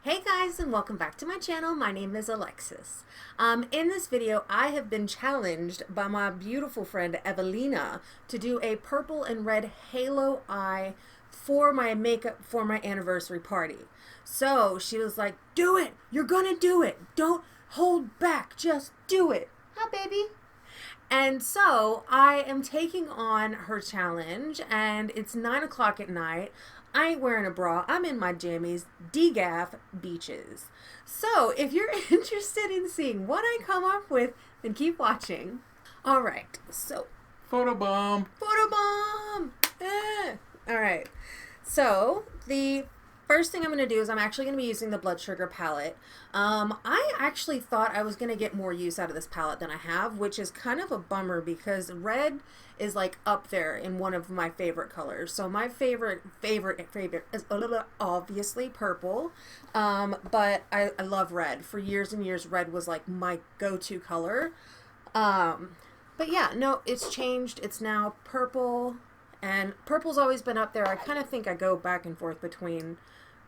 Hey guys, and welcome back to my channel. My name is Alexis. In this video I have been challenged by my beautiful friend Evelina to do a purple and red halo eye for my makeup for my anniversary party. So she was like, do it, you're gonna do it, don't hold back, just do it. Hi baby. And so I am taking on her challenge, and it's 9 o'clock at night. I ain't wearing a bra. I'm in my jammies, DGAF beaches. So if you're interested in seeing what I come up with, then keep watching. All right, so Photobomb. photobomb. All right, so the first thing I'm going to do is I'm actually going to be using the Blood Sugar palette. I actually thought I was going to get more use out of this palette than I have, which is kind of a bummer because red is like up there in one of my favorite colors. So my favorite is obviously purple, but I love red. For years and years, red was like my go-to color. But yeah, no, it's changed. It's now purple, and purple's always been up there. I kind of think I go back and forth between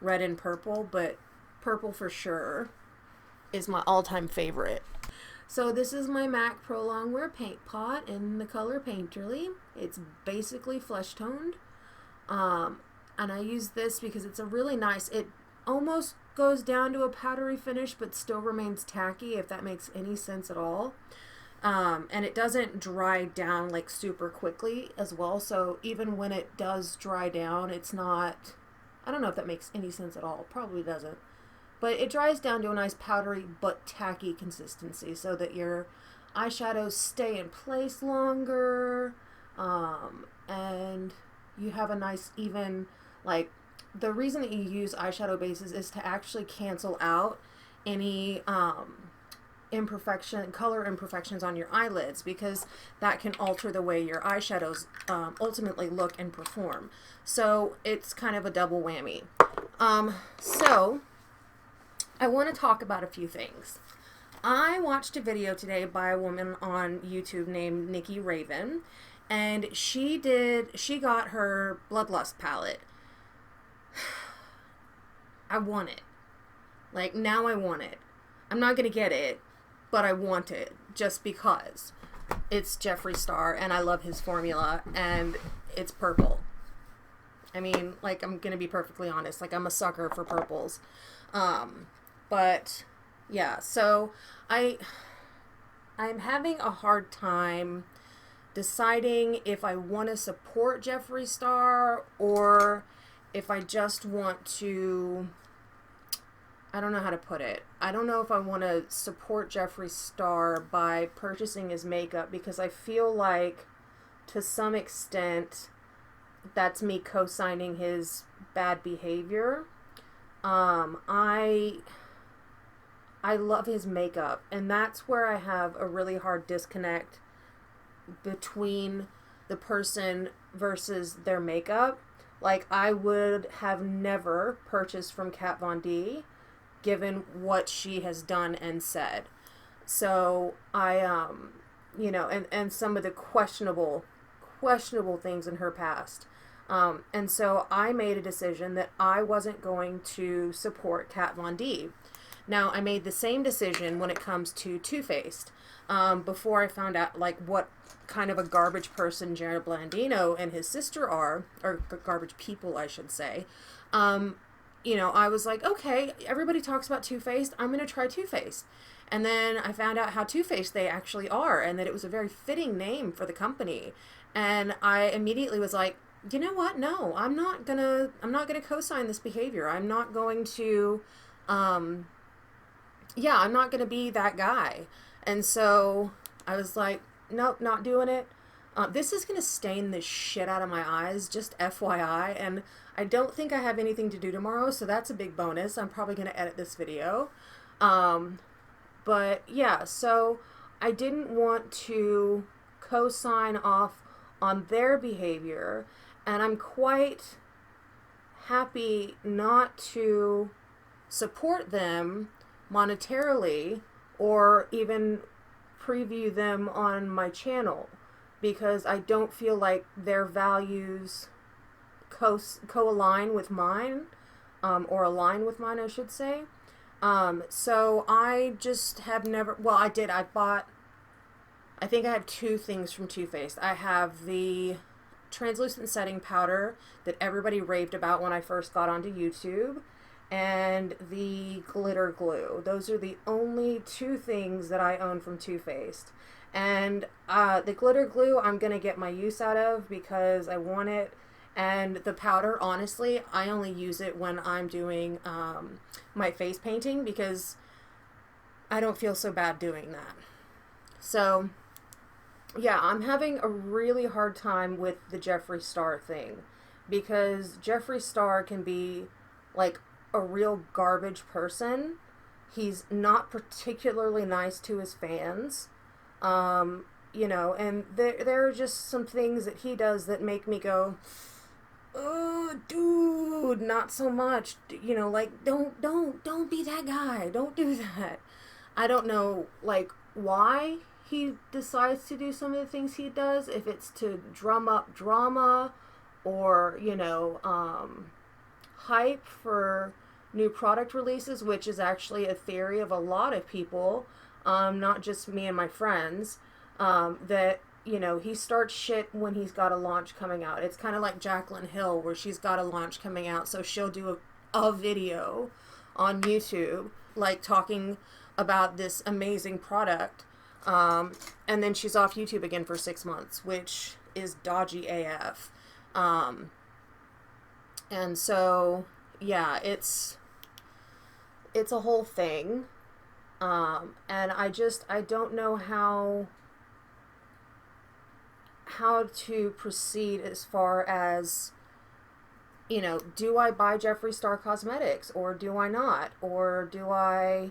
red and purple, but purple for sure is my all-time favorite. So this is my MAC Pro Longwear paint pot in the color Painterly. It's basically flesh toned, and I use this because it's a really nice, it almost goes down to a powdery finish but still remains tacky, if that makes any sense at all. And it doesn't dry down like super quickly as well, so even when it does dry down, it's not, I don't know if that makes any sense at all, probably doesn't, but it dries down to a nice powdery but tacky consistency so that your eyeshadows stay in place longer, and you have a nice even, like, the reason that you use eyeshadow bases is to actually cancel out any color imperfections on your eyelids, because that can alter the way your eyeshadows ultimately look and perform. So it's kind of a double whammy. So I want to talk about a few things. I watched a video today by a woman on YouTube named Nikki Raven, and she got her Bloodlust palette. I want it. Like, now I want it. I'm not gonna get it, but I want it just because it's Jeffree Star and I love his formula, and it's purple. I mean, like, I'm gonna be perfectly honest, like, I'm a sucker for purples. But yeah, so I'm having a hard time deciding if I want to support Jeffree Star or if I just want to, I don't know how to put it. I don't know if I want to support Jeffree Star by purchasing his makeup, because I feel like to some extent that's me co-signing his bad behavior. I love his makeup, and that's where I have a really hard disconnect between the person versus their makeup. Like, I would have never purchased from Kat Von D given what she has done and said. So I, and some of the questionable things in her past. And so I made a decision that I wasn't going to support Kat Von D. Now, I made the same decision when it comes to Too Faced. Before I found out, like, what kind of a garbage person Jared Blandino and his sister are, or garbage people, I should say. I was like, okay, everybody talks about Too Faced, I'm going to try Too Faced. And then I found out how Too Faced they actually are, and that it was a very fitting name for the company. And I immediately was like, you know what? No, I'm not gonna co-sign this behavior. I'm not going to, I'm not gonna be that guy. And so I was like, nope, not doing it. This is gonna stain the shit out of my eyes, just FYI, and I don't think I have anything to do tomorrow, so that's a big bonus. I'm probably gonna edit this video. But yeah, so I didn't want to co-sign off on their behavior, and I'm quite happy not to support them monetarily or even preview them on my channel, because I don't feel like their values co-align with mine. or align with mine, I should say. So I just have never, well, I did, I think I have two things from Too Faced. I have the translucent setting powder that everybody raved about when I first got onto YouTube, and the glitter glue. Those are the only two things that I own from Too Faced. And the glitter glue I'm going to get my use out of because I want it. And the powder, honestly, I only use it when I'm doing my face painting because I don't feel so bad doing that. So, yeah, I'm having a really hard time with the Jeffree Star thing because Jeffree Star can be like a real garbage person. He's not particularly nice to his fans. You know, and there are just some things that he does that make me go, oh, dude, not so much. You know, like, don't be that guy. Don't do that. I don't know, like, why he decides to do some of the things he does, if it's to drum up drama or, you know, hype for new product releases, which is actually a theory of a lot of people, not just me and my friends, that, you know, he starts shit when he's got a launch coming out. It's kind of like Jaclyn Hill, where she's got a launch coming out, so she'll do a video on YouTube, like, talking about this amazing product, and then she's off YouTube again for 6 months, which is dodgy AF. And so, yeah, it's a whole thing, and I don't know how to proceed as far as, you know, do I buy Jeffree Star Cosmetics or do I not? Or do I,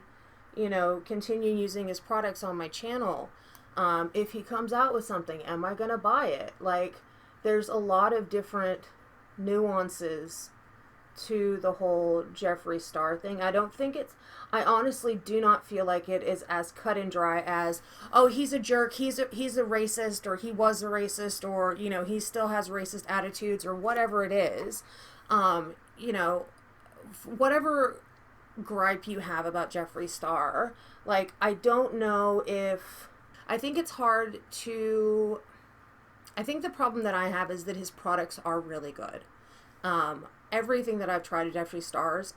you know, continue using his products on my channel? If he comes out with something, am I gonna buy it? Like, there's a lot of different nuances to the whole Jeffree Star thing. I honestly do not feel like it is as cut and dry as, oh, he's a jerk, he's a racist, or he was a racist, or, you know, he still has racist attitudes, or whatever it is. You know, whatever gripe you have about Jeffree Star, like, I don't know if, I think it's hard to, I think the problem that I have is that his products are really good. Everything that I've tried at Jeffree Star's,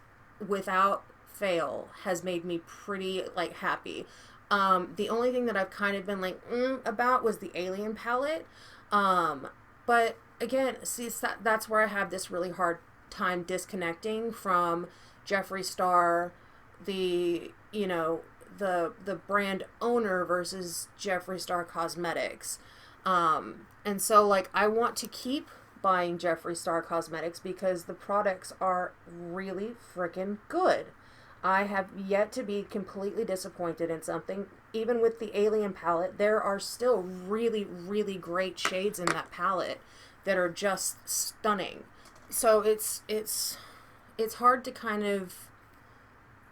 without fail, has made me pretty, like, happy. The only thing that I've kind of been like, about was the Alien palette. But again, see, that's where I have this really hard time disconnecting from Jeffree Star, the, you know, the brand owner versus Jeffree Star Cosmetics. And so, like, I want to keep buying Jeffree Star Cosmetics because the products are really freaking good. I have yet to be completely disappointed in something. Even with the Alien palette, there are still really, really great shades in that palette that are just stunning. So it's hard to kind of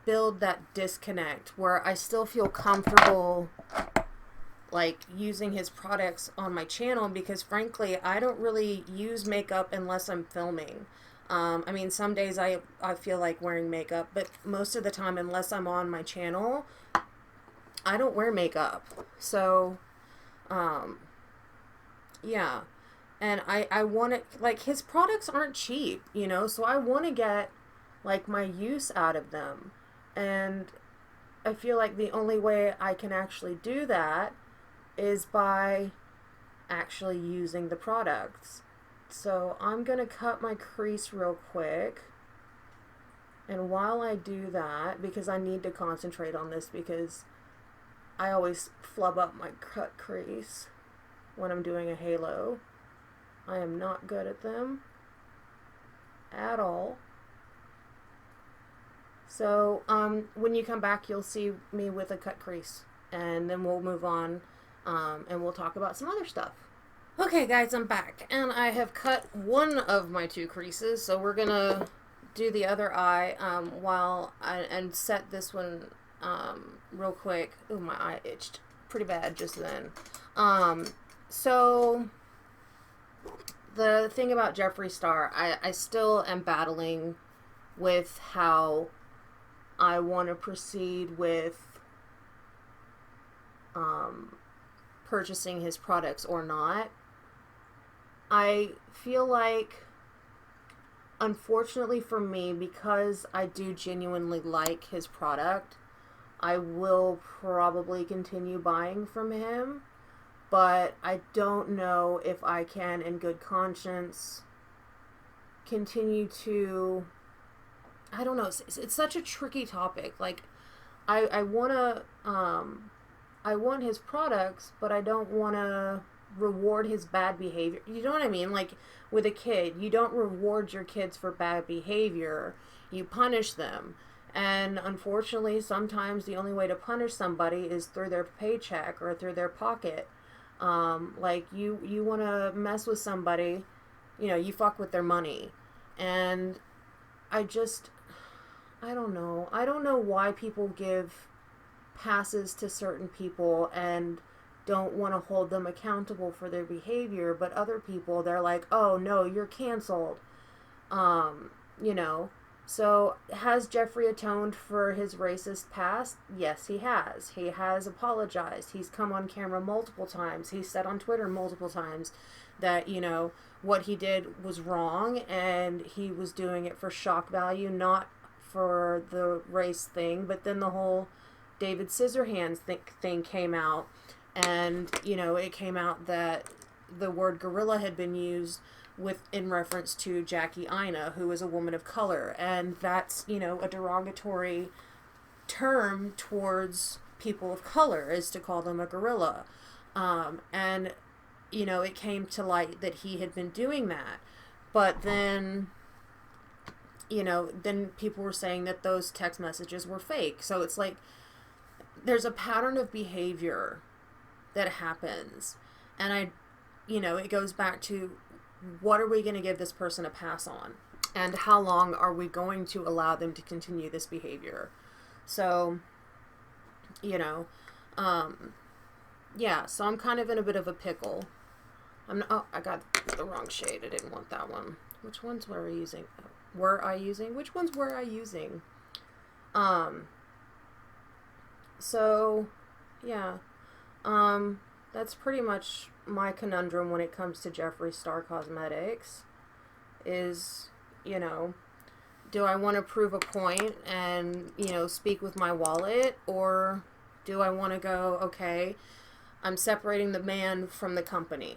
build that disconnect where I still feel comfortable, like, using his products on my channel, because frankly, I don't really use makeup unless I'm filming. I mean, some days I feel like wearing makeup, but most of the time, unless I'm on my channel, I don't wear makeup. So, yeah. And I want to, like, his products aren't cheap, you know, so I want to get, like, my use out of them. And I feel like the only way I can actually do that is by actually using the products. So I'm going to cut my crease real quick. And while I do that, because I need to concentrate on this because I always flub up my cut crease when I'm doing a halo. I am not good at them at all. So when you come back, you'll see me with a cut crease. And then we'll move on. And we'll talk about some other stuff. Okay, guys, I'm back, and I have cut one of my two creases, so we're gonna do the other eye, and set this one, real quick. Ooh, my eye itched pretty bad just then. So, the thing about Jeffree Star, I still am battling with how I want to proceed with purchasing his products or not. I feel like, unfortunately for me, because I do genuinely like his product, I will probably continue buying from him, but I don't know if I can, in good conscience, continue to... I don't know, it's such a tricky topic. Like, I want to, I want his products, but I don't want to reward his bad behavior. You know what I mean? Like, with a kid, you don't reward your kids for bad behavior, you punish them. And unfortunately, sometimes the only way to punish somebody is through their paycheck or through their pocket. Like, you want to mess with somebody, you fuck with their money. And I don't know. I don't know why people give passes to certain people and don't want to hold them accountable for their behavior, but other people, they're like, oh no, you're canceled. You know. So, has Jeffree atoned for his racist past? Yes, he has. He has apologized. He's come on camera multiple times. He's said on Twitter multiple times that, what he did was wrong, and he was doing it for shock value, not for the race thing. But then the whole David Scissorhands thing came out, and, it came out that the word gorilla had been used in reference to Jackie Aina, who is a woman of color, and that's, a derogatory term towards people of color, is to call them a gorilla. And, it came to light that he had been doing that. But then, then people were saying that those text messages were fake. So it's like, there's a pattern of behavior that happens. And it goes back to, what are we going to give this person a pass on? And how long are we going to allow them to continue this behavior? So, yeah, so I'm kind of in a bit of a pickle. I got the wrong shade. I didn't want that one. Which ones were I using? Which ones were I using? So, yeah. That's pretty much my conundrum when it comes to Jeffree Star Cosmetics. Is, do I want to prove a point and, speak with my wallet? Or do I want to go, okay, I'm separating the man from the company.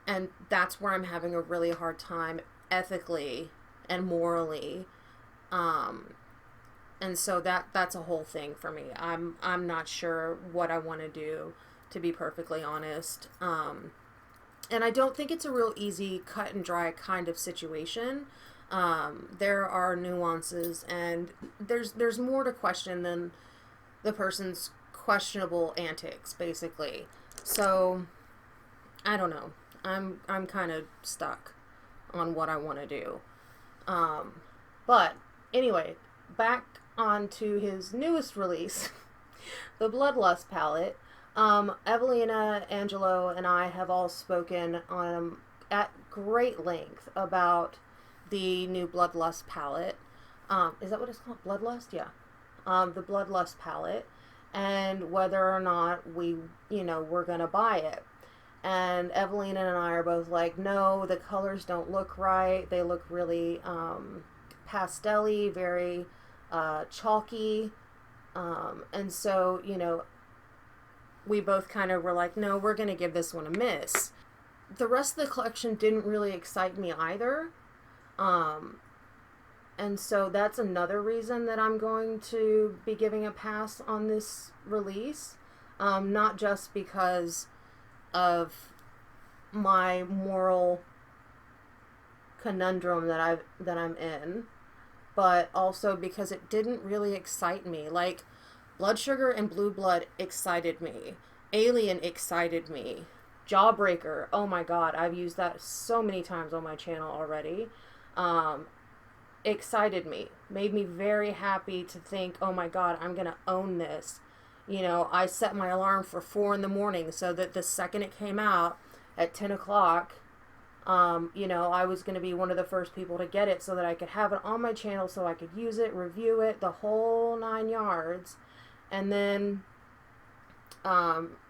And that's where I'm having a really hard time ethically and morally. And so that's a whole thing for me. I'm not sure what I want to do, to be perfectly honest. And I don't think it's a real easy cut and dry kind of situation. There are nuances, and there's more to question than the person's questionable antics, basically. So, I don't know. I'm kind of stuck on what I want to do. But anyway, back on to his newest release, the Bloodlust palette. Evelina, Angelo, and I have all spoken at great length about the new Bloodlust palette. Is that what it's called? Bloodlust? Yeah. The Bloodlust palette, and whether or not we're gonna buy it. And Evelina and I are both like, no, the colors don't look right. They look really pastel-y, very chalky. And so, we both kind of were like, no, we're going to give this one a miss. The rest of the collection didn't really excite me either. And so that's another reason that I'm going to be giving a pass on this release. Not just because of my moral conundrum that I'm in, but also because it didn't really excite me. Like, Blood Sugar and Blue Blood excited me. Alien excited me. Jawbreaker, oh my god, I've used that so many times on my channel already. Excited me. Made me very happy to think, oh my god, I'm gonna own this. I set my alarm for 4 a.m. so that the second it came out at 10 o'clock, You know, I was going to be one of the first people to get it so that I could have it on my channel so I could use it, review it, the whole 9 yards. And then,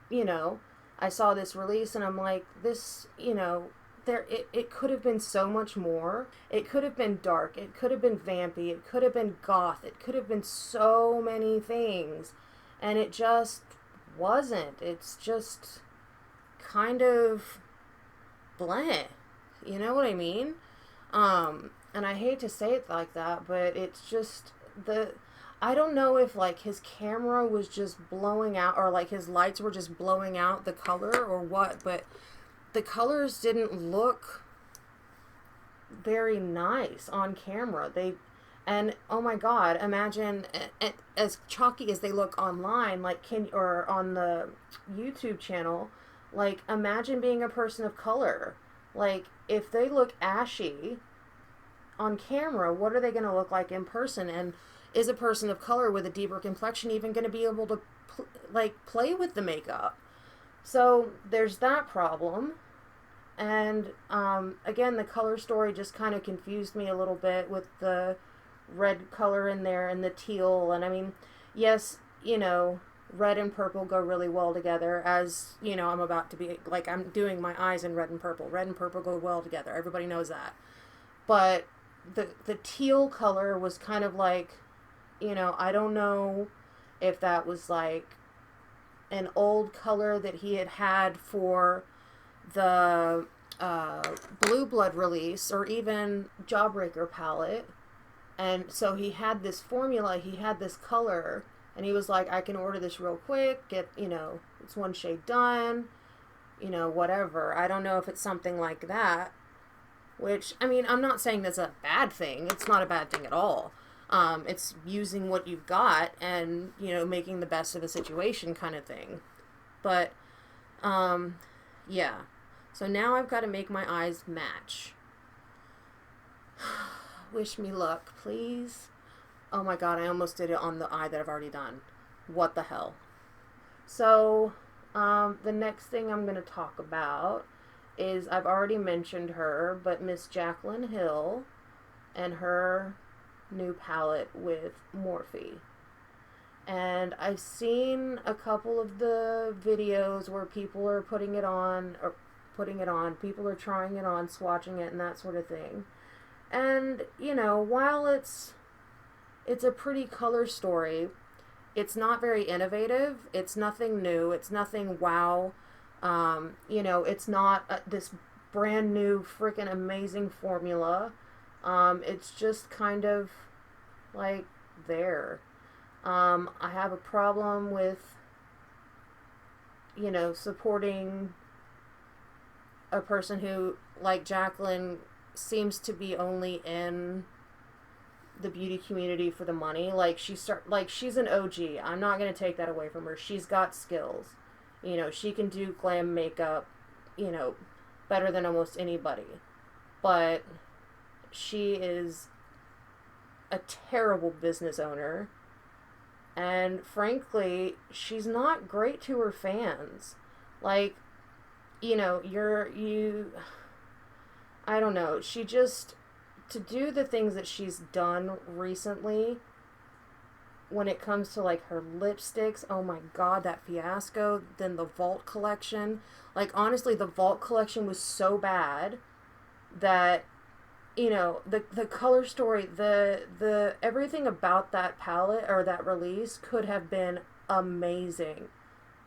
you know, I saw this release and I'm like, this, you know, it could have been so much more. It could have been dark. It could have been vampy. It could have been goth. It could have been so many things. And it just wasn't. It's just kind of bland. You know what I mean? And I hate to say it like that, but it's just I don't know if like his camera was just blowing out or like his lights were just blowing out the color or what, but the colors didn't look very nice on camera. And oh my God, imagine as chalky as they look online, like or on the YouTube channel, like imagine being a person of color. Like if they look ashy on camera, what are they going to look like in person? And is a person of color with a deeper complexion even going to be able to play with the makeup? So there's that problem. And again, the color story just kind of confused me a little bit with the red color in there and the teal. And I mean, yes, you know, red and purple go really well together, as you know, I'm about to be like, I'm doing my eyes in red and purple. Red and purple go well together. Everybody knows that. But the teal color was kind of like, you know, I don't know if that was like an old color that he had for the Blue Blood release or even Jawbreaker palette. And so he had this formula, he had this color, and he was like, I can order this real quick, get, you know, it's one shade done, you know, whatever. I don't know if it's something like that, which, I mean, I'm not saying that's a bad thing. It's not a bad thing at all. It's using what you've got and, you know, making the best of a situation kind of thing. But, yeah. So now I've got to make my eyes match. Wish me luck, please. Oh my God, I almost did it on the eye that I've already done. What the hell? So, the next thing I'm going to talk about is, I've already mentioned her, but Miss Jaclyn Hill and her new palette with Morphe. And I've seen a couple of the videos where people are putting it on, people are trying it on, swatching it, and that sort of thing. And, you know, while it's a pretty color story, it's not very innovative. It's nothing new. It's nothing wow. You know, it's not this brand new freaking amazing formula. It's just kind of like there. I have a problem with, you know, supporting a person who, like Jaclyn, seems to be only in the beauty community for the money. Like she's an OG. I'm not going to take that away from her. She's got skills. You know, she can do glam makeup, you know, better than almost anybody. But she is a terrible business owner. And frankly, she's not great to her fans. Like, you know, I don't know. She just, to do the things that she's done recently, when it comes to like her lipsticks, oh my God, that fiasco, then the Vault collection. Like, honestly, the Vault collection was so bad that, you know, the color story, the everything about that palette or that release could have been amazing.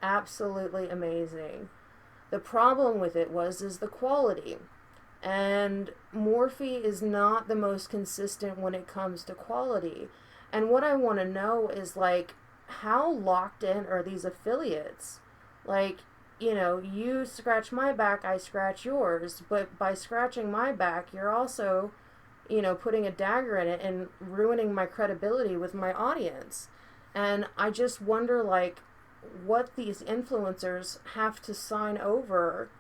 Absolutely amazing. The problem with it is the quality. And Morphe is not the most consistent when it comes to quality. And what I want to know is, like, how locked in are these affiliates? Like, you know, you scratch my back, I scratch yours. But by scratching my back, you're also, you know, putting a dagger in it and ruining my credibility with my audience. And I just wonder, like, what these influencers have to sign over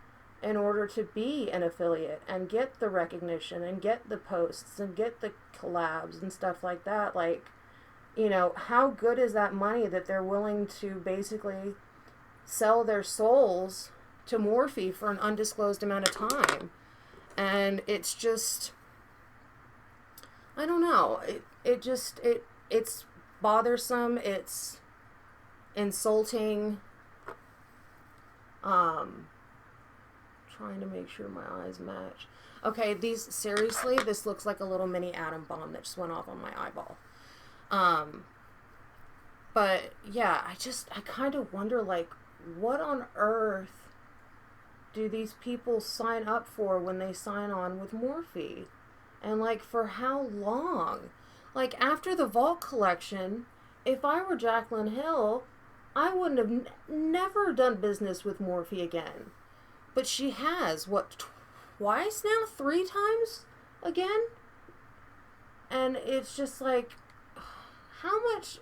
in order to be an affiliate and get the recognition and get the posts and get the collabs and stuff like that. Like, you know, how good is that money that they're willing to basically sell their souls to Morphe for an undisclosed amount of time? And it's just, I don't know. It's bothersome. It's insulting. Trying to make sure my eyes match. Okay, seriously, this looks like a little mini atom bomb that just went off on my eyeball. But yeah, I kind of wonder, like, what on earth do these people sign up for when they sign on with Morphe? And, like, for how long? Like, after the Vault collection, if I were Jaclyn Hill, I wouldn't have never done business with Morphe again. But she has, what, twice now? 3 times again? And it's just like, how much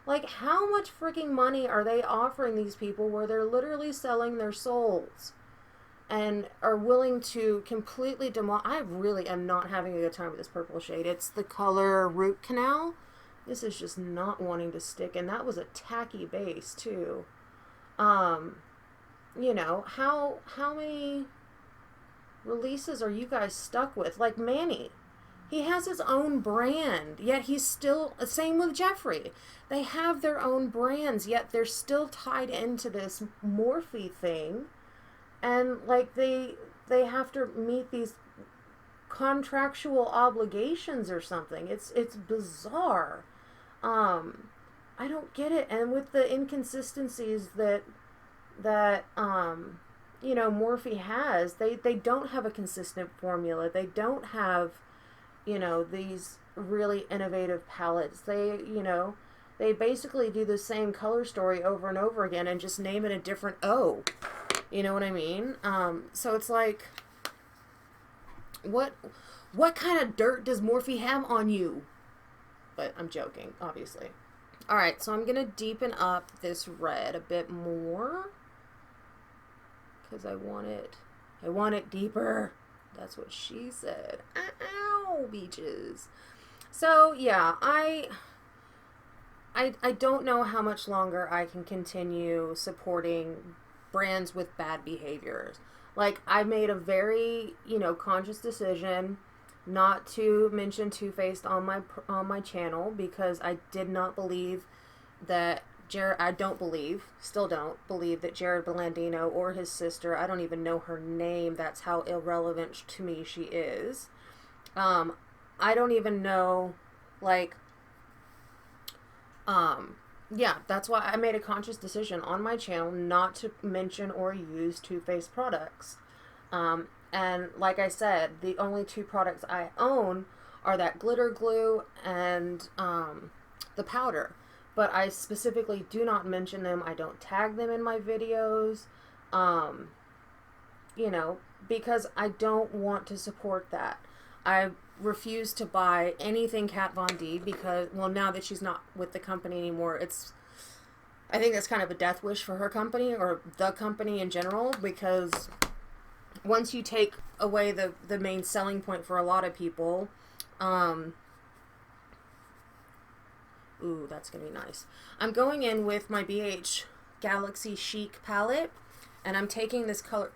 freaking money are they offering these people where they're literally selling their souls and are willing to completely I really am not having a good time with this purple shade. It's the color Root Canal. This is just not wanting to stick, and that was a tacky base too. You know, how many releases are you guys stuck with? Like Manny, he has his own brand, yet he's still, same with Jeffree. They have their own brands, yet they're still tied into this Morphe thing. And like they have to meet these contractual obligations or something. It's bizarre. I don't get it. And with the inconsistencies that you know, Morphe has, they don't have a consistent formula. They don't have, you know, these really innovative palettes. They basically do the same color story over and over again and just name it a different O. You know what I mean? So it's like, what kind of dirt does Morphe have on you? But I'm joking, obviously. Alright, so I'm going to deepen up this red a bit more. Because I want it deeper. That's what she said. Ow, beaches. So, yeah, I don't know how much longer I can continue supporting brands with bad behaviors. Like, I made a very, you know, conscious decision not to mention Too Faced on my channel because I did not believe that still don't believe that Jared Blandino or his sister, I don't even know her name, that's how irrelevant to me she is. I don't even know, like, yeah, that's why I made a conscious decision on my channel not to mention or use Too Faced products. And like I said, the only 2 products I own are that glitter glue and the powder. But I specifically do not mention them. I don't tag them in my videos, you know, because I don't want to support that. I refuse to buy anything Kat Von D because, well, now that she's not with the company anymore, I think that's kind of a death wish for her company or the company in general, because once you take away the main selling point for a lot of people, ooh, that's going to be nice. I'm going in with my BH Galaxy Chic palette, and I'm taking this color,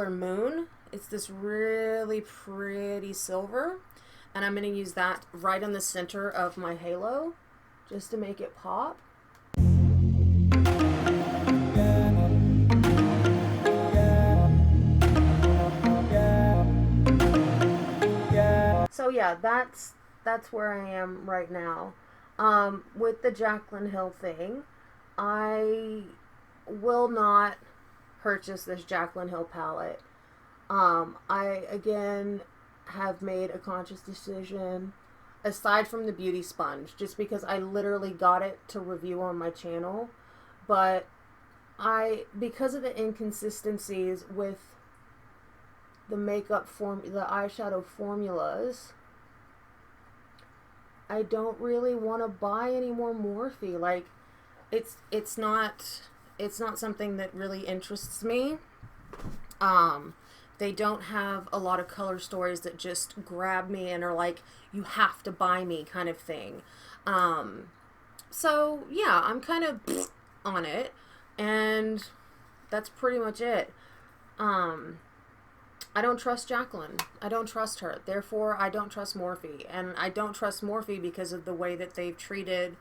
Moon. It's this really pretty silver, and I'm going to use that right in the center of my halo, just to make it pop. So yeah, that's where I am right now. With the Jaclyn Hill thing, I will not purchase this Jaclyn Hill palette. I, again, have made a conscious decision, aside from the beauty sponge, just because I literally got it to review on my channel, but because of the inconsistencies with the the eyeshadow formulas, I don't really want to buy any more Morphe. Like, it's not something that really interests me. They don't have a lot of color stories that just grab me and are like, you have to buy me kind of thing. So yeah, I'm kind of on it, and that's pretty much it. I don't trust Jacqueline. I don't trust her. Therefore, I don't trust Morphe. And I don't trust Morphe because of the way that they've treated,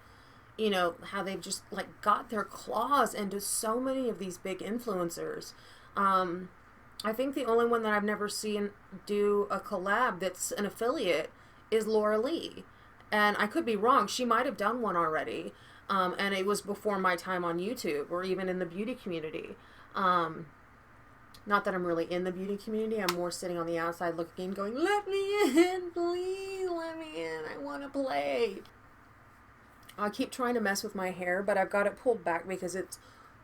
you know, how they've just, like, got their claws into so many of these big influencers. I think the only one that I've never seen do a collab that's an affiliate is Laura Lee. And I could be wrong. She might have done one already. And it was before my time on YouTube or even in the beauty community. Not that I'm really in the beauty community. I'm more sitting on the outside looking in, going, let me in, please, let me in. I want to play. I keep trying to mess with my hair, but I've got it pulled back because it's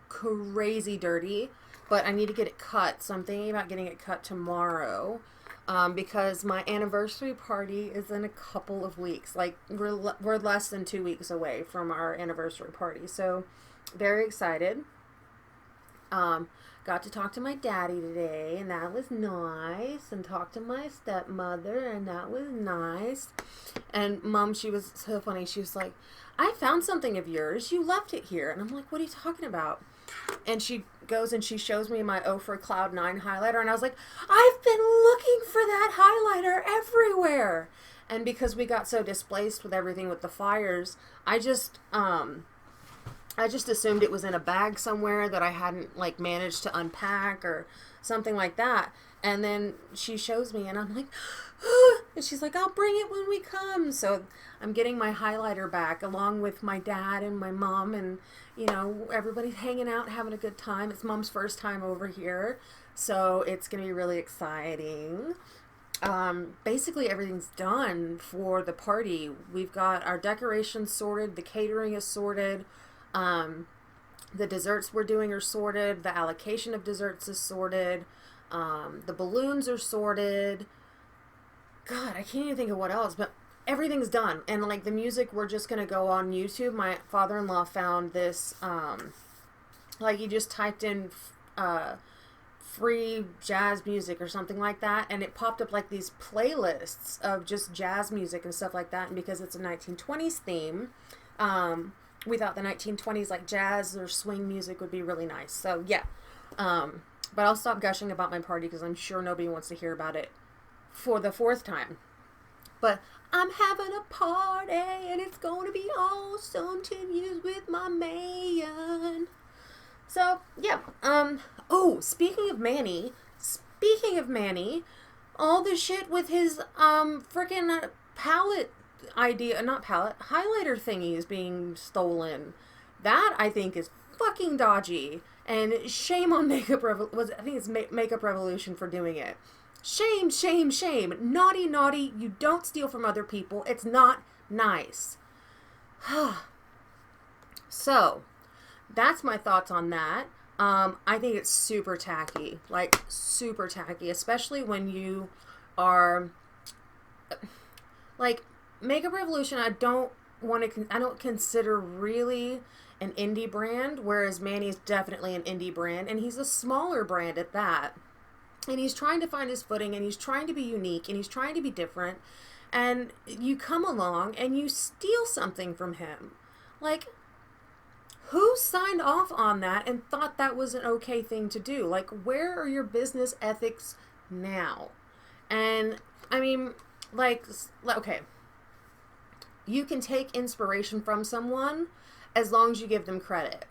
crazy dirty. But I need to get it cut, so I'm thinking about getting it cut tomorrow. Because my anniversary party is in a couple of weeks. Like, we're less than 2 weeks away from our anniversary party. So, very excited. Got to talk to my daddy today, and that was nice. And talked to my stepmother, and that was nice. And Mom, she was so funny. She was like, I found something of yours. You left it here. And I'm like, what are you talking about? And she goes and she shows me my Ofra Cloud 9 highlighter. And I was like, I've been looking for that highlighter everywhere. And because we got so displaced with everything with the fires, I just assumed it was in a bag somewhere that I hadn't, like, managed to unpack or something like that. And then she shows me, and I'm like, ah! And she's like, I'll bring it when we come. So I'm getting my highlighter back along with my dad and my mom, and, you know, everybody's hanging out, having a good time. It's Mom's first time over here, so it's going to be really exciting. Basically everything's done for the party. We've got our decorations sorted, the catering is sorted, the desserts we're doing are sorted, the allocation of desserts is sorted, the balloons are sorted. God, I can't even think of what else, but everything's done. And, like, the music, we're just going to go on YouTube. My father-in-law found this, like, you just typed in, free jazz music or something like that, and it popped up, like, these playlists of just jazz music and stuff like that. And because it's a 1920s theme, we thought the 1920s, like, jazz or swing music would be really nice. So, yeah. But I'll stop gushing about my party because I'm sure nobody wants to hear about it for the 4th time. But I'm having a party and it's going to be awesome. 10 years with my man. So, yeah. Oh, speaking of Manny, all the shit with his, freaking palette idea, not palette, highlighter thingy is being stolen. That, I think, is fucking dodgy. And shame on Makeup Revolution for doing it. Shame, shame, shame. Naughty, naughty. You don't steal from other people. It's not nice. So, that's my thoughts on that. I think it's super tacky. Like, super tacky. Especially when you are... Like, Makeup Revolution, I don't consider really an indie brand, whereas Manny's definitely an indie brand, and he's a smaller brand at that. And he's trying to find his footing, and he's trying to be unique, and he's trying to be different, and you come along and you steal something from him. Like, who signed off on that and thought that was an okay thing to do? Like, where are your business ethics now? And, I mean, like, okay, you can take inspiration from someone as long as you give them credit.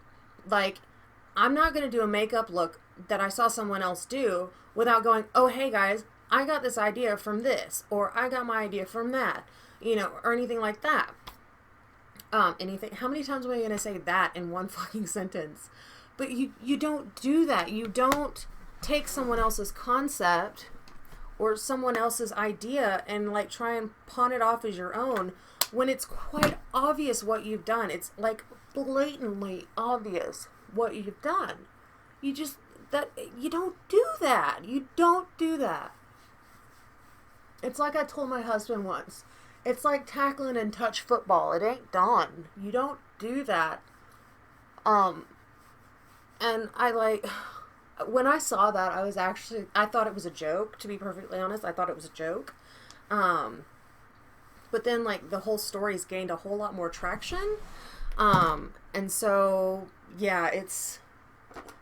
Like, I'm not going to do a makeup look that I saw someone else do without going, oh, hey guys, I got this idea from this, or I got my idea from that, you know, or anything like that. Anything. How many times am I going to say that in one fucking sentence? But you don't do that. You don't take someone else's concept or someone else's idea and, like, try and pawn it off as your own when it's quite obvious what you've done. It's, like, blatantly obvious what you've done. You don't do that. You don't do that. It's like I told my husband once. It's like tackling and touch football. It ain't done. You don't do that. And when I saw that, I thought it was a joke, to be perfectly honest. I thought it was a joke. But then, like, the whole story's gained a whole lot more traction. And so, yeah, it's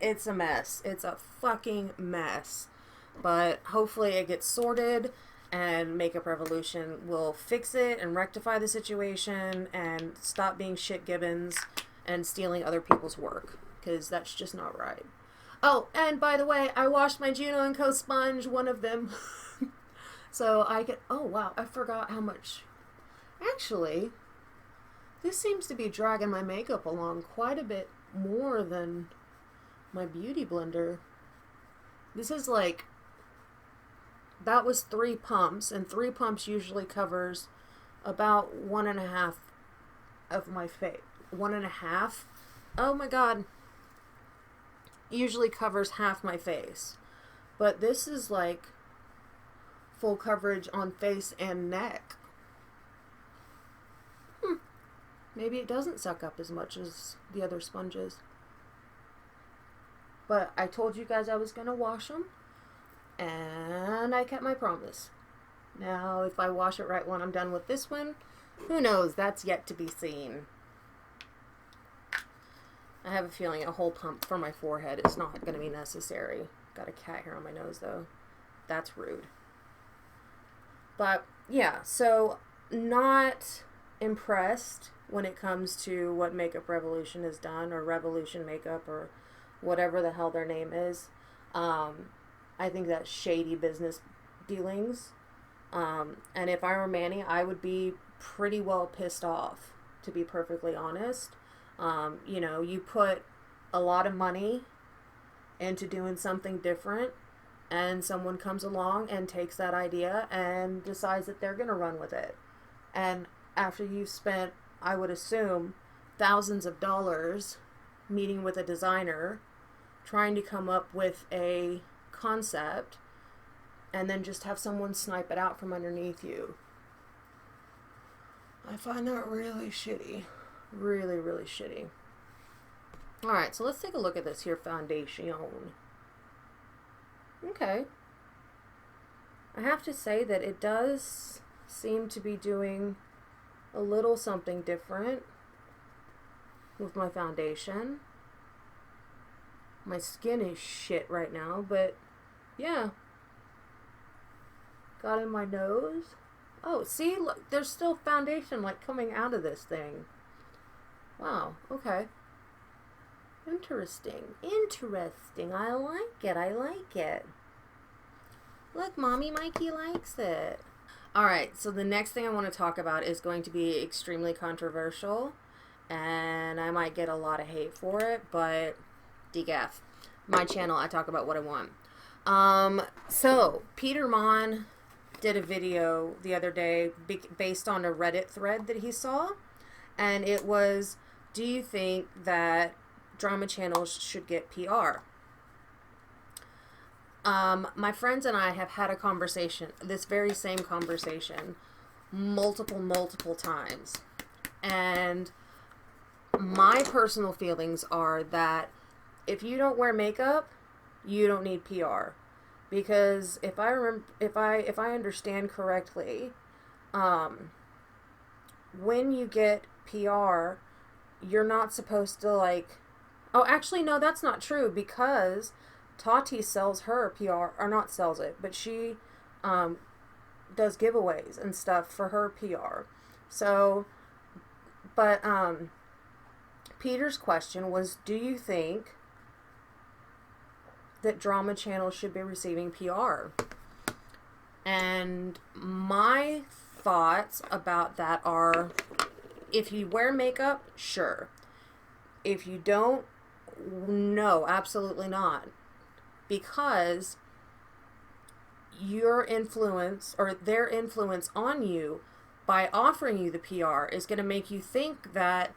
a mess. It's a fucking mess. But hopefully it gets sorted and Makeup Revolution will fix it and rectify the situation and stop being shit gibbons and stealing other people's work, because that's just not right. Oh, and by the way, I washed my Juno & Co. sponge, one of them. So I get, oh wow, I forgot how much. Actually, this seems to be dragging my makeup along quite a bit more than my Beauty Blender. This is like, that was 3 pumps, and 3 pumps usually covers about 1.5 of my face. 1.5? Oh my god. Usually covers half my face. But this is like full coverage on face and neck. Maybe it doesn't suck up as much as the other sponges. But I told you guys I was going to wash them, and I kept my promise. Now, if I wash it right when I'm done with this one, who knows? That's yet to be seen. I have a feeling a whole pump for my forehead is not going to be necessary. Got a cat hair on my nose, though. That's rude. But, yeah, so not impressed when it comes to what Makeup Revolution has done, or Revolution Makeup, or whatever the hell their name is. I think that's shady business dealings. And if I were Manny, I would be pretty well pissed off, to be perfectly honest. You know, you put a lot of money into doing something different, and someone comes along and takes that idea and decides that they're going to run with it. And after you've spent, I would assume, thousands of dollars meeting with a designer, trying to come up with a concept, and then just have someone snipe it out from underneath you. I find that really shitty. Really, really shitty. Alright, so let's take a look at this here foundation. Okay. I have to say that it does seem to be doing a little something different with my foundation. My skin is shit right now, but yeah. Got in my nose. Oh, see, look, there's still foundation like coming out of this thing. Wow, okay. Interesting. Interesting. I like it. I like it. Look, Mommy Mikey likes it. Alright, so the next thing I want to talk about is going to be extremely controversial, and I might get a lot of hate for it, but DGAF. My channel, I talk about what I want. So, Peter Mon did a video the other day based on a Reddit thread that he saw, and it was, do you think that drama channels should get PR? My friends and I have had a conversation, this very same conversation, multiple times. And my personal feelings are that if you don't wear makeup, you don't need PR. Because if I understand correctly, when you get PR, you're not supposed to like, oh, actually, no, that's not true, because Tati sells her PR, or not sells it, but she does giveaways and stuff for her PR. So, but Peter's question was, do you think that drama channels should be receiving PR? And my thoughts about that are, if you wear makeup, sure. If you don't, no, absolutely not. Because your influence, or their influence on you by offering you the PR, is going to make you think that,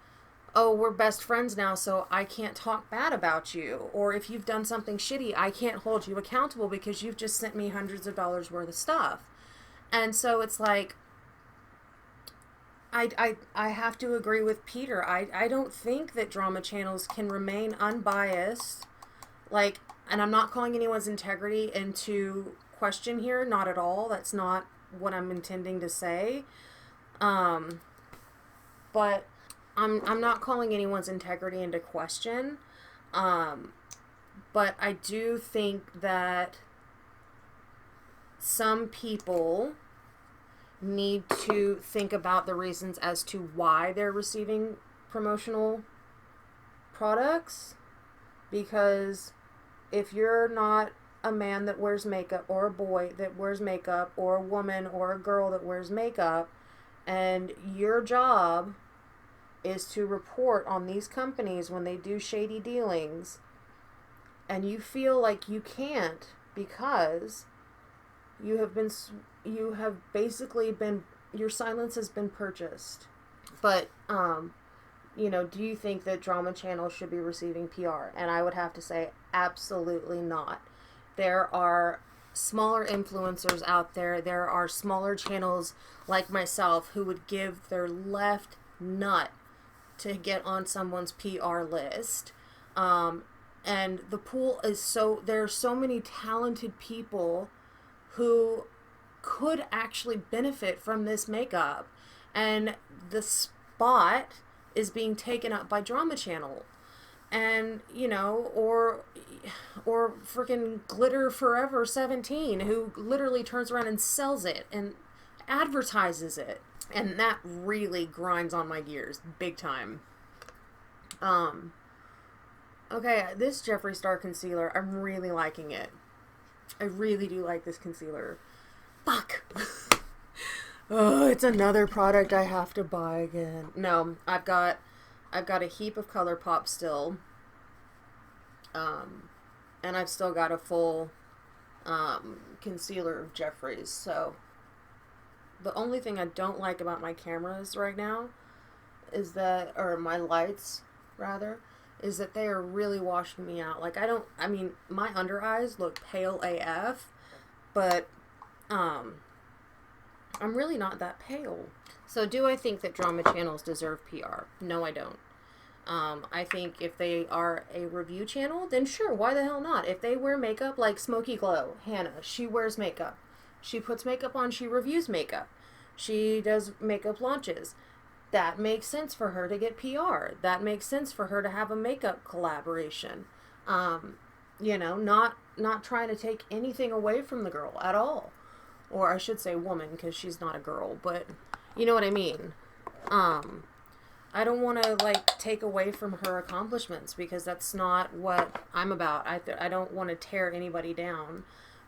oh, we're best friends now, so I can't talk bad about you. Or if you've done something shitty, I can't hold you accountable because you've just sent me hundreds of dollars worth of stuff. And so it's like, I have to agree with Peter. I don't think that drama channels can remain unbiased. Like, and I'm not calling anyone's integrity into question here. Not at all. That's not what I'm intending to say. But I'm not calling anyone's integrity into question. But I do think that some people need to think about the reasons as to why they're receiving promotional products, because if you're not a man that wears makeup, or a boy that wears makeup, or a woman or a girl that wears makeup, and your job is to report on these companies when they do shady dealings, and you feel like you can't because you have basically been, your silence has been purchased. But do you think that Drama Channel should be receiving PR? And I would have to say absolutely not. There are smaller influencers out there. There are smaller channels like myself who would give their left nut to get on someone's PR list. And the pool is there are so many talented people who could actually benefit from this makeup. And the spot is being taken up by Drama Channel. And, or freaking Glitter Forever 17, who literally turns around and sells it and advertises it. And that really grinds on my gears big time. Okay, this Jeffree Star concealer, I'm really liking it. I really do like this concealer. Fuck. Oh, it's another product I have to buy again. No, I've got a heap of ColourPop still. And I've still got a full concealer of Jeffree's. So the only thing I don't like about my cameras right now is that, or my lights rather, is that they are really washing me out. Like my under eyes look pale AF, but I'm really not that pale. So do I think that drama channels deserve PR? No, I don't. I think if they are a review channel, then sure, why the hell not? If they wear makeup, like Smoky Glow, Hannah, she wears makeup. She puts makeup on, she reviews makeup. She does makeup launches. That makes sense for her to get PR. That makes sense for her to have a makeup collaboration. Not trying to take anything away from the girl at all. Or I should say woman, because she's not a girl, but you know what I mean. I don't want to, take away from her accomplishments, because that's not what I'm about. I don't want to tear anybody down.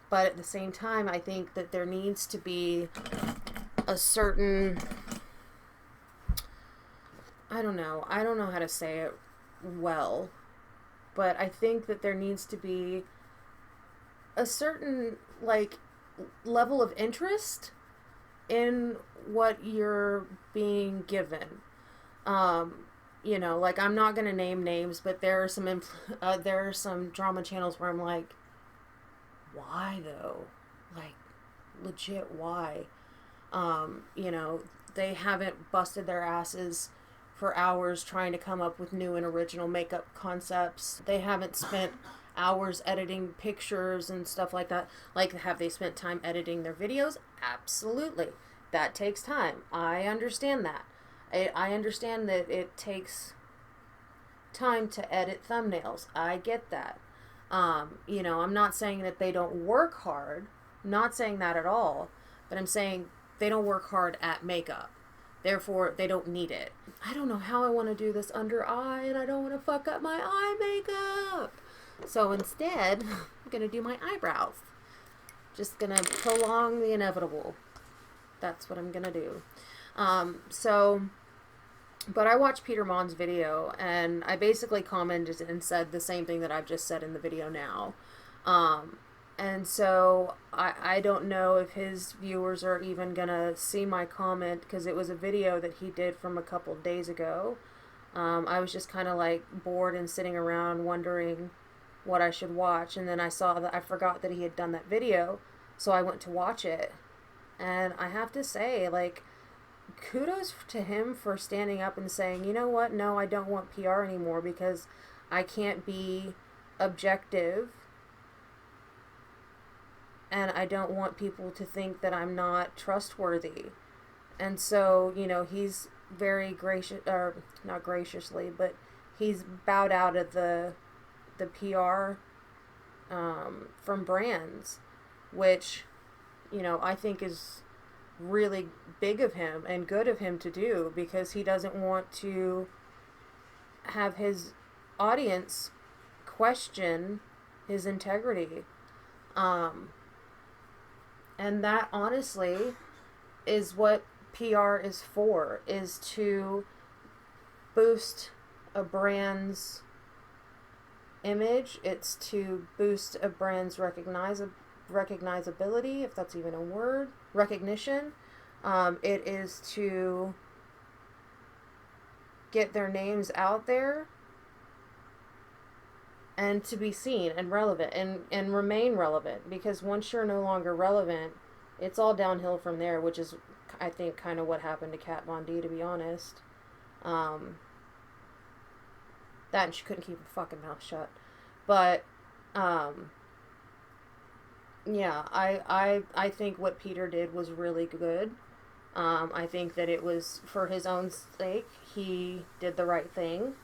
But at the same time, I think that there needs to be a certain... I don't know how to say it well, but I think that there needs to be a certain, level of interest in what you're being given. I'm not going to name names, but there are some drama channels where I'm like, why though? Legit, why? They haven't busted their asses for hours trying to come up with new and original makeup concepts. They haven't spent hours editing pictures and stuff like that. Have they spent time editing their videos? Absolutely. That takes time. I understand that. I understand that it takes time to edit thumbnails. I get that. I'm not saying that they don't work hard. I'm not saying that at all. But I'm saying they don't work hard at makeup. Therefore, they don't need it. I don't know how I want to do this under eye, and I don't want to fuck up my eye makeup. So instead, I'm going to do my eyebrows. Just going to prolong the inevitable. That's what I'm going to do. But I watched Peter Mon's video, and I basically commented and said the same thing that I've just said in the video now. And so I don't know if his viewers are even going to see my comment, because it was a video that he did from a couple days ago. I was just kind of bored and sitting around wondering what I should watch. And then I saw that I forgot that he had done that video. So I went to watch it. And I have to say, kudos to him for standing up and saying, you know what? No, I don't want PR anymore, because I can't be objective. And I don't want people to think that I'm not trustworthy. And so, he's very gracious, or not graciously, but he's bowed out of the PR from brands, which, you know, I think is really big of him and good of him to do, because he doesn't want to have his audience question his integrity. And that honestly is what PR is for, is to boost a brand's image. It's to boost a brand's recognizability, if that's even a word, recognition. It is to get their names out there and to be seen and relevant and remain relevant, because once you're no longer relevant, it's all downhill from there, which is, I think, kind of what happened to Kat Von D, to be honest. That, and she couldn't keep her fucking mouth shut. But, yeah, I think what Peter did was really good. I think that it was for his own sake. He did the right thing.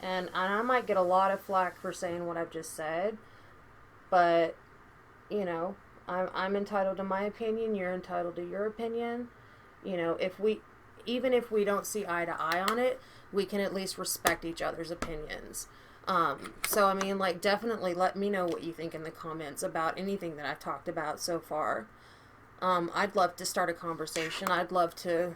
And I might get a lot of flack for saying what I've just said, but, you know, I'm entitled to my opinion, you're entitled to your opinion. You know, even if we don't see eye to eye on it, we can at least respect each other's opinions. So, I mean, like, definitely let me know what you think in the comments about anything that I've talked about so far. I'd love to start a conversation. I'd love to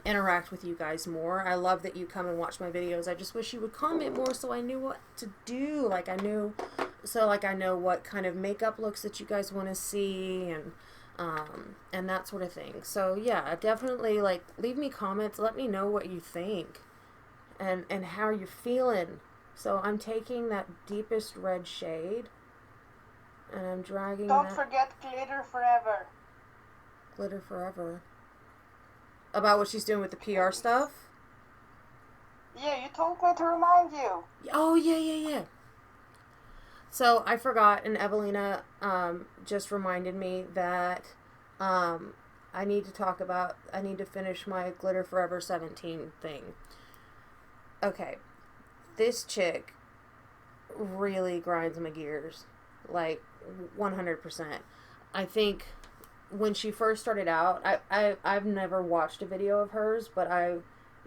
interact with you guys more. I love that you come and watch my videos. I just wish you would comment more so I knew what to do. Like, I know what kind of makeup looks that you guys want to see, and that sort of thing. So yeah, definitely, like, leave me comments. Let me know what you think and how you're feeling. So I'm taking that deepest red shade and I'm dragging Don't forget Glitter Forever. Glitter Forever. About what she's doing with the PR stuff? Yeah, you told me to remind you. Oh, yeah. So I forgot, and Evelina just reminded me that I need to finish my Glitter Forever 17 thing. Okay. This chick really grinds my gears. Like, 100%. I think when she first started out, I've never watched a video of hers, but I,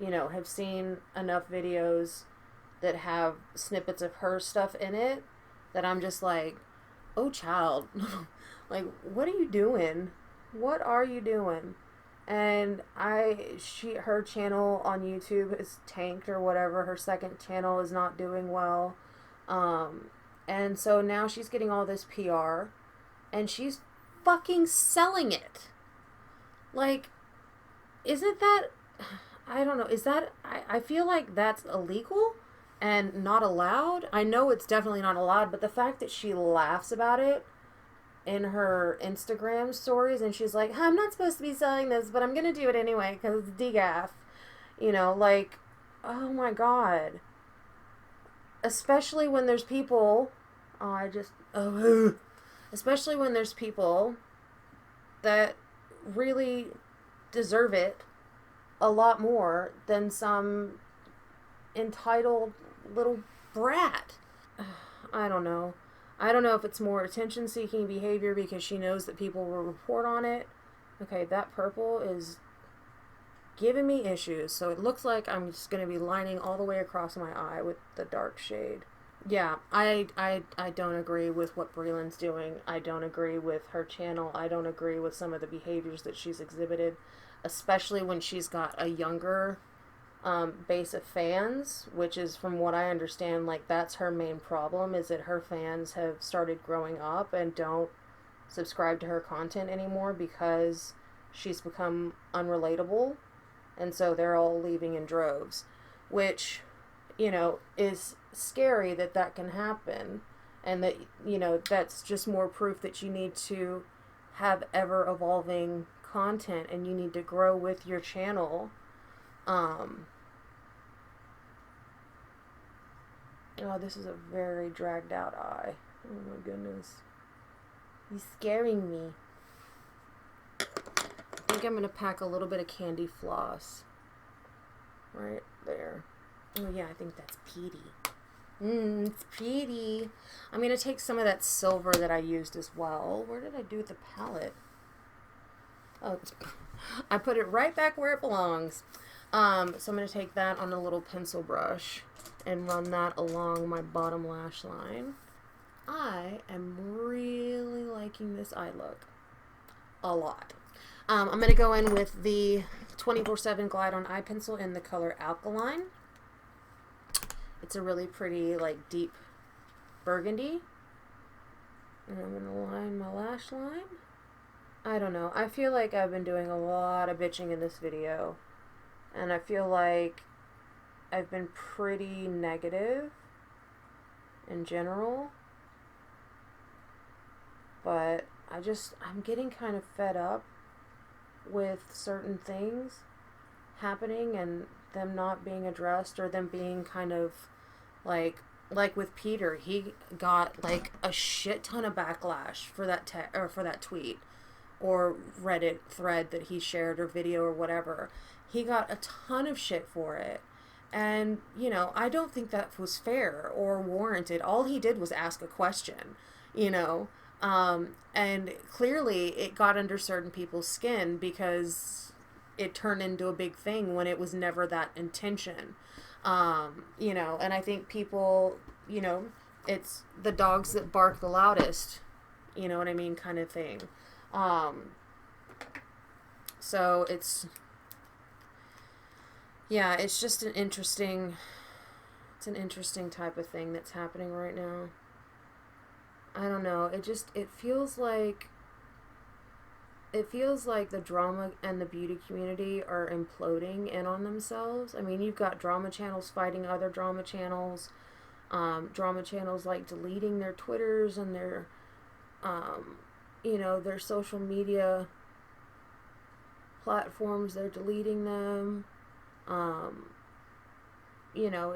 have seen enough videos that have snippets of her stuff in it that I'm just like, oh, child. Like, what are you doing? What are you doing? And her channel on YouTube is tanked or whatever. Her second channel is not doing well. And so now she's getting all this PR and she's fucking selling it. Like, isn't that, I don't know, is that, I feel like that's illegal and not allowed. I know it's definitely not allowed, but the fact that she laughs about it in her Instagram stories and she's like, I'm not supposed to be selling this, but I'm gonna do it anyway because it's DGAF. Like, oh my god. Especially when there's people, especially when there's people that really deserve it a lot more than some entitled little brat. I don't know. I don't know if it's more attention-seeking behavior because she knows that people will report on it. Okay, that purple is giving me issues, so it looks like I'm just going to be lining all the way across my eye with the dark shade. Yeah, I don't agree with what Breland's doing. I don't agree with her channel. I don't agree with some of the behaviors that she's exhibited, especially when she's got a younger base of fans, which is, from what I understand, like, that's her main problem, is that her fans have started growing up and don't subscribe to her content anymore because she's become unrelatable, and so they're all leaving in droves, which, is scary that can happen, and that, that's just more proof that you need to have ever-evolving content and you need to grow with your channel. Oh, this is a very dragged out eye. Oh my goodness. He's scaring me. I think I'm going to pack a little bit of candy floss. Right there. Oh yeah, I think that's Petey. It's pretty. I'm going to take some of that silver that I used as well. Where did I do with the palette? Oh, I put it right back where it belongs. So I'm going to take that on a little pencil brush and run that along my bottom lash line. I am really liking this eye look. A lot. I'm going to go in with the 24/7 Glide On Eye Pencil in the color Alkaline. It's a really pretty, like, deep burgundy. And I'm going to line my lash line. I don't know. I feel like I've been doing a lot of bitching in this video. And I feel like I've been pretty negative in general. But I'm getting kind of fed up with certain things happening and them not being addressed, or them being kind of like with Peter. He got like a shit ton of backlash for that for that tweet or Reddit thread that he shared, or video, or whatever. He got a ton of shit for it. And, you know, I don't think that was fair or warranted. All he did was ask a question, you know. And clearly it got under certain people's skin because it turned into a big thing when it was never that intention. You know, and I think people, you know, it's the dogs that bark the loudest, you know what I mean, kind of thing. So it's just an interesting type of thing that's happening right now. I don't know. It feels like the drama and the beauty community are imploding in on themselves. I mean, you've got drama channels fighting other drama channels. Drama channels like deleting their Twitters and their, you know, their social media platforms. They're deleting them. You know,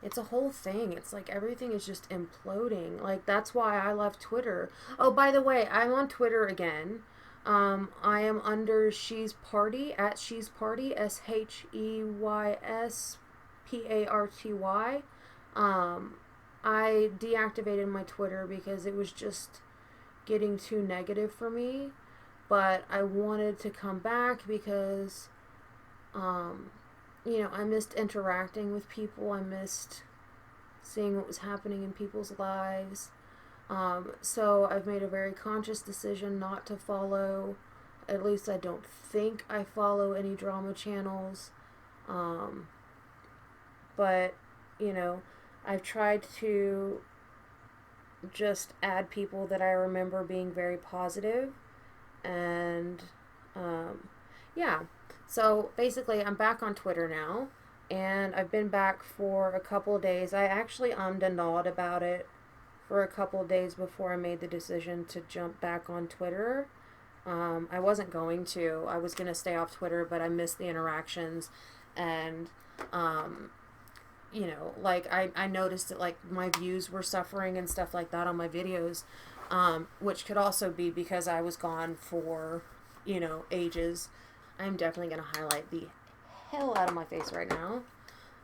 it's a whole thing. It's like everything is just imploding. Like, that's why I left Twitter. Oh, by the way, I'm on Twitter again. I am under She's Party, at She's Party, SHEYSPARTY. I deactivated my Twitter because it was just getting too negative for me. But I wanted to come back because, you know, I missed interacting with people. I missed seeing what was happening in people's lives. So I've made a very conscious decision not to follow, at least I don't think I follow any drama channels. But, you know, I've tried to just add people that I remember being very positive. And, yeah. So basically, I'm back on Twitter now, and I've been back for a couple of days. I actually ummed and awed about it for a couple of days before I made the decision to jump back on Twitter. I wasn't going to. I was going to stay off Twitter, but I missed the interactions, and, you know, like, I noticed that, like, my views were suffering and stuff like that on my videos, which could also be because I was gone for, you know, ages. I'm definitely going to highlight the hell out of my face right now.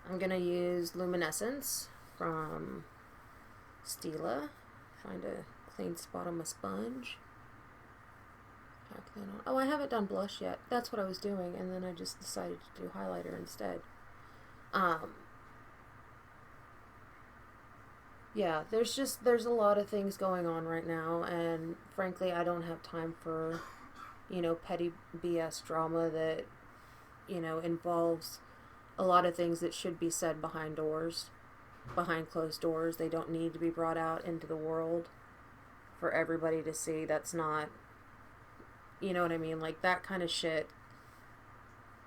I'm going to use Luminescence from Stila. Find a clean spot on my sponge. Pack that on. Oh, I haven't done blush yet. That's what I was doing, and then I just decided to do highlighter instead. Yeah, there's a lot of things going on right now, and frankly, I don't have time for, you know, petty BS drama that, you know, involves a lot of things that should be said behind doors, behind closed doors. They don't need to be brought out into the world for everybody to see. That's not, you know what I mean? Like, that kind of shit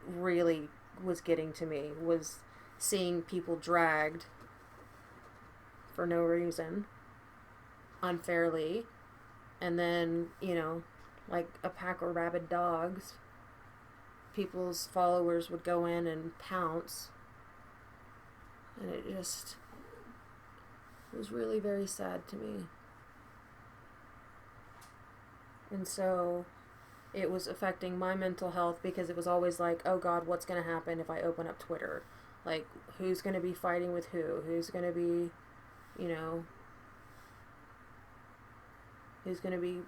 really was getting to me, was seeing people dragged for no reason, unfairly, and then, you know, like a pack of rabid dogs, people's followers would go in and pounce, and it was really very sad to me. And so it was affecting my mental health, because it was always like, oh God, what's going to happen if I open up Twitter? Like, who's going to be fighting with who? Who's going to be, you know, who's going to be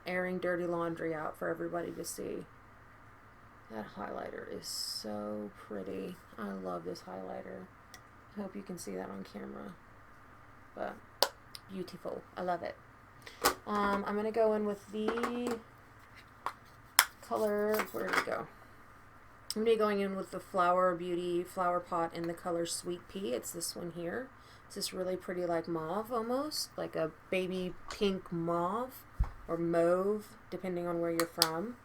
airing dirty laundry out for everybody to see. That highlighter is so pretty. I love this highlighter. I hope you can see that on camera. But beautiful. I love it. I'm going to go in with the color, where did it go? I'm going to be going in with the Flower Beauty Flower Pot in the color Sweet Pea. It's this one here. It's this really pretty like mauve almost, like a baby pink mauve or mauve, depending on where you're from.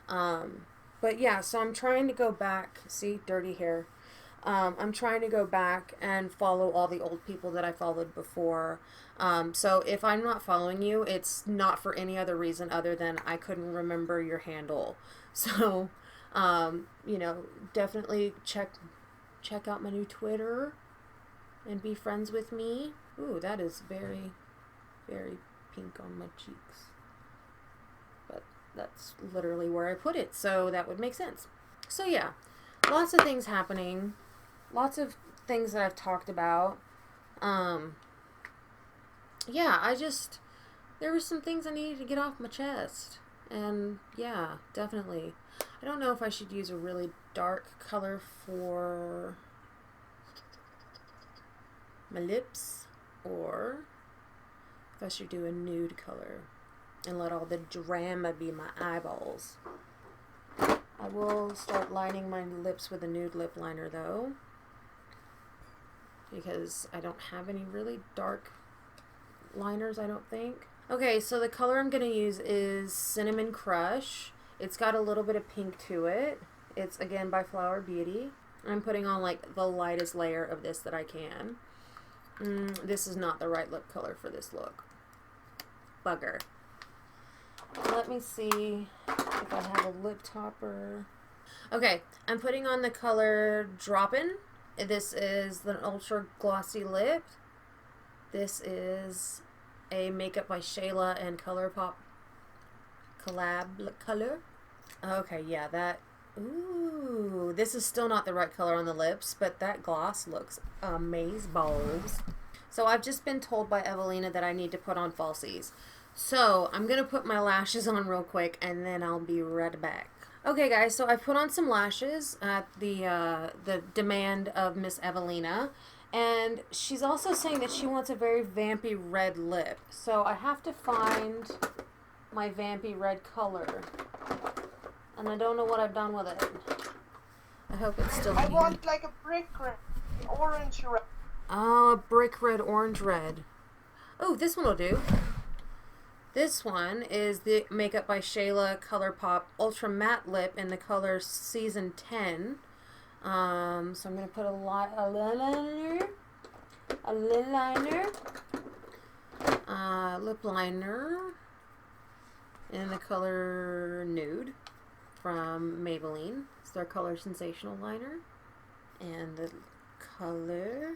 But yeah, so I'm trying to go back, see, dirty hair. I'm trying to go back and follow all the old people that I followed before. So if I'm not following you, it's not for any other reason other than I couldn't remember your handle. So, you know, definitely check out my new Twitter and be friends with me. Ooh, that is very, very pink on my cheeks. But that's literally where I put it, so that would make sense. So yeah, lots of things happening. Lots of things that I've talked about. Yeah, there were some things I needed to get off my chest. And yeah, definitely. I don't know if I should use a really dark color for my lips or if I should do a nude color and let all the drama be my eyeballs. I will start lining my lips with a nude lip liner though, because I don't have any really dark liners, I don't think. Okay, so the color I'm going to use is Cinnamon Crush. It's got a little bit of pink to it. It's, again, by Flower Beauty. I'm putting on, like, the lightest layer of this that I can. This is not the right lip color for this look. Bugger. Let me see if I have a lip topper. Okay, I'm putting on the color Droppin'. This is the Ultra Glossy Lip. This is a Makeup by Shayla and ColourPop collab color. Okay, yeah, that... Ooh, this is still not the right color on the lips, but that gloss looks amazeballs. So I've just been told by Evelina that I need to put on falsies. So I'm going to put my lashes on real quick, and then I'll be right back. Okay, guys, so I put on some lashes at the demand of Miss Evelina. And she's also saying that she wants a very vampy red lip. So I have to find my vampy red color. And I don't know what I've done with it. I hope it's still I want like a brick red, orange red. Oh, brick red, orange red. Oh, this one will do. This one is the Makeup by Shayla ColourPop Ultra Matte Lip in the color Season 10. So I'm going to put a lip liner in the color Nude from Maybelline. It's their color Sensational liner. And the color...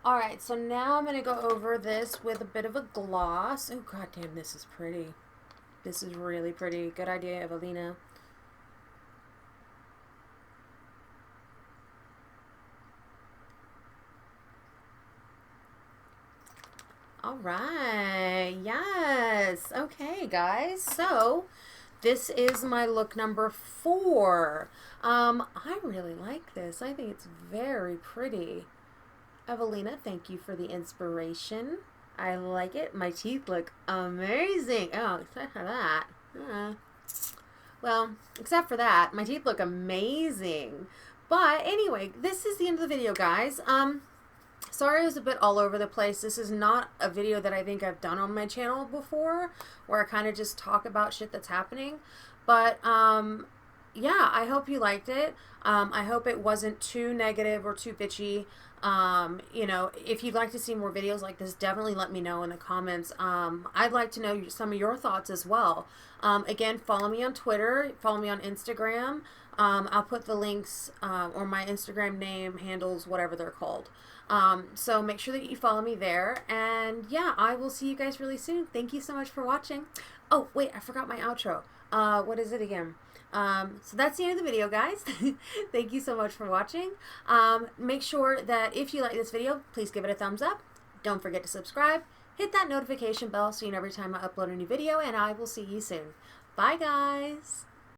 Alright, so now I'm going to go over this with a bit of a gloss. Oh, goddamn, this is pretty. This is really pretty. Good idea, Evelina. Alright, yes. Okay, guys. So, this is my look number 4. I really like this. I think it's very pretty. Evelina, thank you for the inspiration. I like it. My teeth look amazing. Oh, except for that. Well, except for that, my teeth look amazing. But anyway, this is the end of the video, guys. Sorry I was a bit all over the place. This is not a video that I think I've done on my channel before, where I kind of just talk about shit that's happening. But, yeah, I hope you liked it. I hope it wasn't too negative or too bitchy. You know, if you'd like to see more videos like this, definitely let me know in the comments. I'd like to know some of your thoughts as well. Again, follow me on Twitter, follow me on Instagram. I'll put the links or my Instagram name, handles, whatever they're called. So make sure that you follow me there. And yeah, I will see you guys really soon. Thank you so much for watching. Oh, wait, I forgot my outro. What is it again? So that's the end of the video, guys. Thank you so much for watching. Make sure that if you like this video, please give it a thumbs up. Don't forget to subscribe. Hit that notification bell so you know every time I upload a new video, and I will see you soon. Bye, guys.